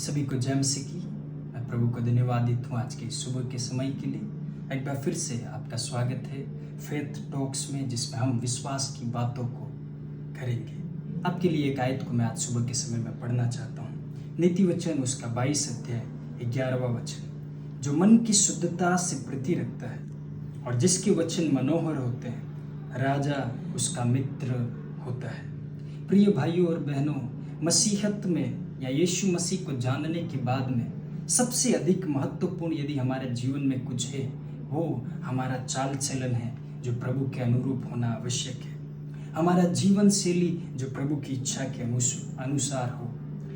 सभी को जय मसीह की। मैं प्रभु को धन्यवादित हूँ आज के सुबह के समय के लिए। एक बार फिर से आपका स्वागत है फेथ टॉक्स में, जिसमें हम विश्वास की बातों को करेंगे। आपके लिए एक आयत को मैं आज सुबह के समय में पढ़ना चाहता हूँ। नीति वचन उसका 22 अध्याय 11वां वचन। जो मन की शुद्धता से प्रीति रखता है और जिसके वचन मनोहर होते हैं, राजा उसका मित्र होता है। प्रिय भाइयों और बहनों, मसीहत में या यीशु मसीह को जानने के बाद में सबसे अधिक महत्वपूर्ण यदि हमारे जीवन में कुछ है, वो हमारा चाल चलन है जो प्रभु के अनुरूप होना आवश्यक है। हमारा जीवन शैली जो प्रभु की इच्छा के अनुसार हो।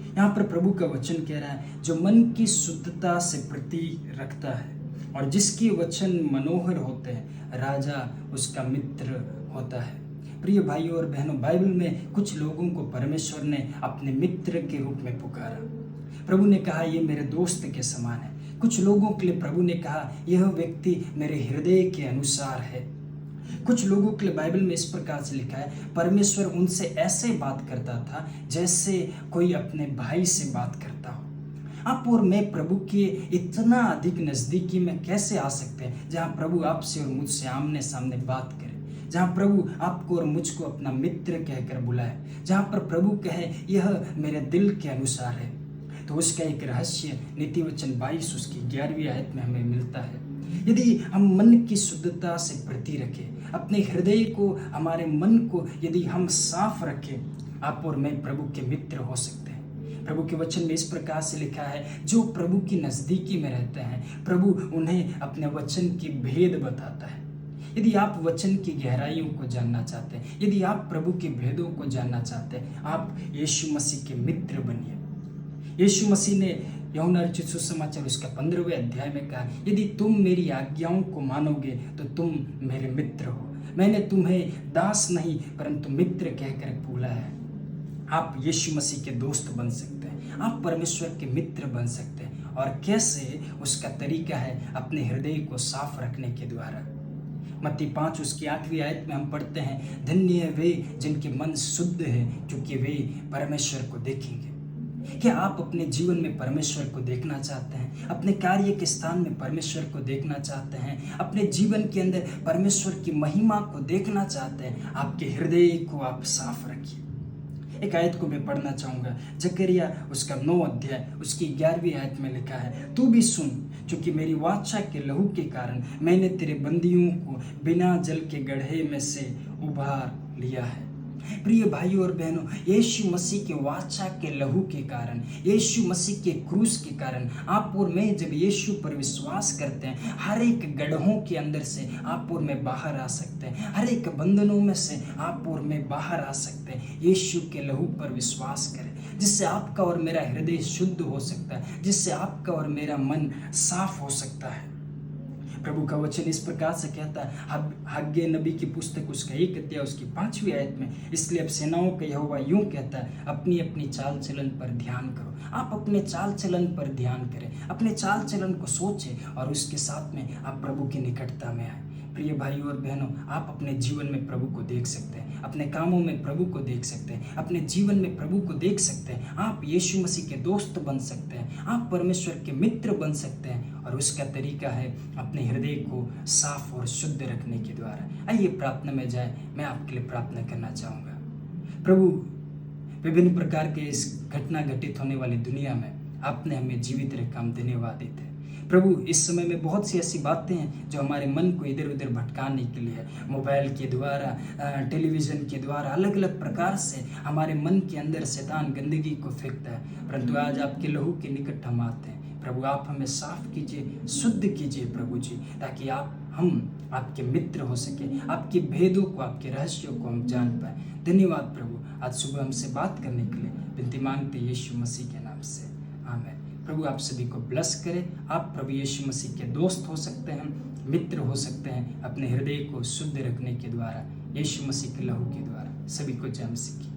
यहाँ पर प्रभु का वचन कह रहा है, जो मन की शुद्धता से प्रीति रखता है और जिसके वचन मनोहर होते हैं, राजा उसका मित्र होता है। प्रिय भाइयों और बहनों, बाइबल में कुछ लोगों को परमेश्वर ने अपने मित्र के रूप में पुकारा। प्रभु ने कहा ये मेरे दोस्त के समान है। कुछ लोगों के लिए प्रभु ने कहा यह व्यक्ति मेरे हृदय के अनुसार है। कुछ लोगों के लिए बाइबल में इस प्रकार से लिखा है, परमेश्वर उनसे ऐसे बात करता था जैसे कोई अपने भाई से बात करता हो। आप और मैं प्रभु के इतना अधिक नजदीकी में कैसे आ सकते हैं जहाँ प्रभु आपसे और मुझसे आमने सामने बात करे, जहाँ प्रभु आपको और मुझको अपना मित्र कहकर बुलाए, जहाँ पर प्रभु कहे यह मेरे दिल के अनुसार है। तो उसका एक रहस्य नीति वचन 22 उसकी 11वीं आयत में हमें मिलता है। यदि हम मन की शुद्धता से प्रीति रखें, अपने हृदय को, हमारे मन को यदि हम साफ रखें, आप और मैं प्रभु के मित्र हो सकते हैं। प्रभु के वचन में इस प्रकार से लिखा है, जो प्रभु की नजदीकी में रहते हैं, प्रभु उन्हें अपने वचन की भेद बताता है। यदि आप वचन की गहराइयों को जानना चाहते हैं, यदि आप प्रभु के भेदों को जानना चाहते हैं, आप यीशु मसीह के मित्र बनिए। यीशु मसीह ने यूहन्ना रचित सुसमाचार उसका 15वें अध्याय में कहा, यदि तुम मेरी आज्ञाओं को मानोगे तो तुम मेरे मित्र हो। मैंने तुम्हें दास नहीं परंतु मित्र कहकर बोला है। आप यीशु मसीह के दोस्त बन सकते हैं, आप परमेश्वर के मित्र बन सकते हैं। और कैसे? उसका तरीका है अपने हृदय को साफ रखने के द्वारा। मत्ती 5 उसकी 8वीं आयत में हम पढ़ते हैं, धन्य है वे जिनके मन शुद्ध है क्योंकि वे परमेश्वर को देखेंगे। क्या आप अपने जीवन में परमेश्वर को देखना चाहते हैं? अपने कार्य के स्थान में परमेश्वर को देखना चाहते हैं? अपने जीवन के अंदर परमेश्वर की महिमा को देखना चाहते हैं? आपके हृदय को आप साफ रखिए। एक आयत को मैं पढ़ना चाहूँगा, जकरिया उसका 9 अध्याय उसकी 11वीं आयत में लिखा है, तू भी सुन, क्योंकि मेरी वाचा के लहू के कारण मैंने तेरे बंदियों को बिना जल के गड्ढे में से उबार लिया है। प्रिय भाइयों और बहनों, यीशु मसीह के वाचा के लहू के कारण, यीशु मसीह के क्रूस के कारण आप और मैं जब यीशु पर विश्वास करते हैं, हर एक गड्ढों के अंदर से आप और मैं बाहर आ सकते हैं। हर एक बंधनों में से आप और मैं बाहर आ सकते हैं। यीशु के लहू पर विश्वास करें, जिससे आपका और मेरा हृदय शुद्ध हो सकता है, जिससे आपका और मेरा मन साफ हो सकता है। प्रभु का वचन इस प्रकार से कहता है, हग्गे नबी की पुस्तक उसका 1 अध्याय उसकी 5वीं आयत में, इसलिए अब सेनाओं का यहोवा यूं कहता है, अपनी अपनी चाल चलन पर ध्यान करो। आप अपने चाल चलन पर ध्यान करें, अपने चाल चलन को सोचें और उसके साथ में आप प्रभु की निकटता में आए। प्रिय भाइयों और बहनों, आप अपने जीवन में प्रभु को देख सकते हैं, अपने कामों में प्रभु को देख सकते हैं, अपने जीवन में प्रभु को देख सकते हैं। आप यीशु मसीह के दोस्त बन सकते हैं, आप परमेश्वर के मित्र बन सकते हैं। और उसका तरीका है अपने हृदय को साफ और शुद्ध रखने के द्वारा। आइए प्रार्थना में जाए। मैं आपके लिए प्रार्थना करना चाहूँगा। प्रभु, विभिन्न प्रकार के इस घटना घटित होने वाली दुनिया में आपने हमें जीवित रखा, हम धन्यवादित है। प्रभु, इस समय में बहुत सी ऐसी बातें हैं जो हमारे मन को इधर उधर भटकाने के लिए, मोबाइल के द्वारा, टेलीविज़न के द्वारा, अलग अलग प्रकार से हमारे मन के अंदर शैतान गंदगी को फेंकता है। परंतु आज आपके लहू के निकट हम आते हैं। प्रभु, आप हमें साफ कीजिए, शुद्ध कीजिए प्रभु जी, ताकि हम आपके मित्र हो सके, आपके भेदों को, आपके रहस्यों को हम जान पाए। धन्यवाद प्रभु, आज सुबह हमसे बात करने के लिए विनती मांगते यीशु मसीह के नाम से, आमीन। प्रभु आप सभी को ब्लेस करे। आप प्रभु यीशु मसीह के दोस्त हो सकते हैं, मित्र हो सकते हैं, अपने हृदय को शुद्ध रखने के द्वारा, यीशु मसीह के लहू के द्वारा। सभी को जय मसीह की।